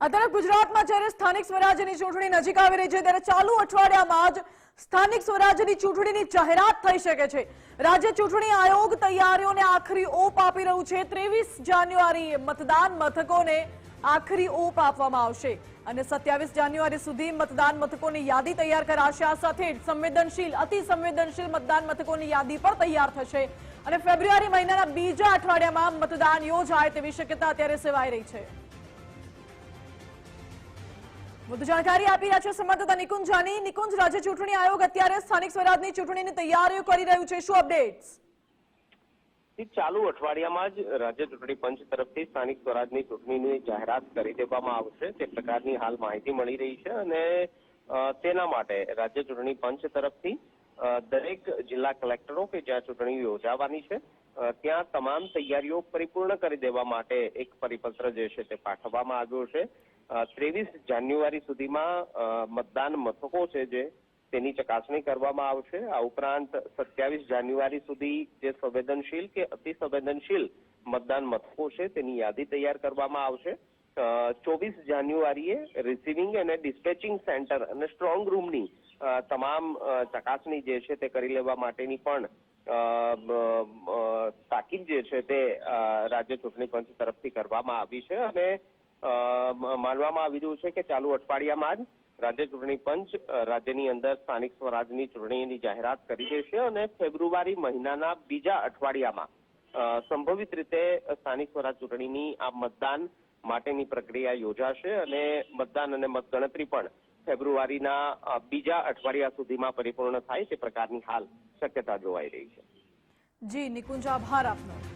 અત્યારે ગુજરાતમાં જ્યારે સ્થાનિક સ્વરાજ્યની ચૂંટણી નજીક આવી રહી છે ત્યારે ચાલુ અઠવાડિયામાં જ સ્થાનિક સ્વરાજ્યની ચૂંટણીની જાહેરાત થઈ શકે છે। રાજ્ય ચૂંટણી આયોગ તૈયારીઓને આખરી ઓપ આપી રહ્યું છે। 23 જાન્યુઆરીએ મતદાન મથકોને આખરી ઓપ આપવામાં આવશે અને 27 જાન્યુઆરી સુધી મતદાન મથકોની યાદી તૈયાર કરાશે। આ સાથે સંવેદનશીલ અતિ સંવેદનશીલ મતદાન મથકોની યાદી પણ તૈયાર થશે અને ફેબ્રુઆરી મહિનાના બીજા અઠવાડિયામાં મતદાન યોજાય તેવી શક્યતા અત્યારે સેવાઈ રહી છે। વધુ જાણકારી આપી રહ્યા છે સંવાદદાતા નિકુંજ જાની। નિકુંજ, રાજ્ય ચૂંટણી આયોગ અત્યારે સ્થાનિક સ્વરાજની ચૂંટણીની તૈયારીઓ કરી રહ્યું છે, શું અપડેટ્સ? ચાલુ અઠવાડિયામાં જ રાજ્ય ચૂંટણી પંચ તરફથી સ્થાનિક સ્વરાજની ચૂંટણીની જાહેરાત કરી દેવામાં આવશે તે પ્રકારની હાલ માહિતી મળી રહી છે અને તેના માટે રાજ્ય ચૂંટણી પંચ તરફથી દરેક જિલ્લા કલેક્ટરો કે જ્યાં ચૂંટણી યોજાવાની છે ત્યાં તમામ તૈયારીઓ પરિપૂર્ણ કરી દેવા માટે એક પરિપત્ર જે છે તે પાઠવવામાં આવ્યો છે। 23 જાન્યુઆરી સુધીમાં મતદાન મથકો છે જે તેની ચકાસણી કરવામાં આવશે। આ ઉપરાંત 27 જાન્યુઆરી સુધી જે સંવેદનશીલ કે અતિ સંવેદનશીલ મતદાન મથકો છે તેની યાદી તૈયાર કરવામાં આવશે। 24 જાન્યુઆરીએ રિસીવિંગ અને ડિસ્પેચિંગ સેન્ટર અને સ્ટ્રોંગ રૂમની તમામ ચકાસણી જે છે તે કરી લેવા માટેની પણ તાકીદ જે છે તે રાજ્ય ચૂંટણી પંચ તરફથી કરવામાં આવી છે અને માનવામાં આવી રહ્યું છે કે ચાલુ અઠવાડિયામાં જ રાજ્ય ચૂંટણી પંચ રાજ્યની અંદર સ્થાનિક સ્વરાજની ચૂંટણીની જાહેરાત કરી દેશે અને ફેબ્રુઆરી મહિનાના બીજા અઠવાડિયામાં સંભવિત રીતે સ્થાનિક સ્વરાજ ચૂંટણીની આ મતદાન માટેની પ્રક્રિયા યોજાશે અને મતદાન અને મતગણતરી પણ ફેબ્રુઆરીના બીજા અઠવાડિયા સુધીમાં પરિપૂર્ણ થાય તે પ્રકારની હાલ શક્યતા જોવાઈ રહી છે। જી નિકુંજ, આભાર આપનો।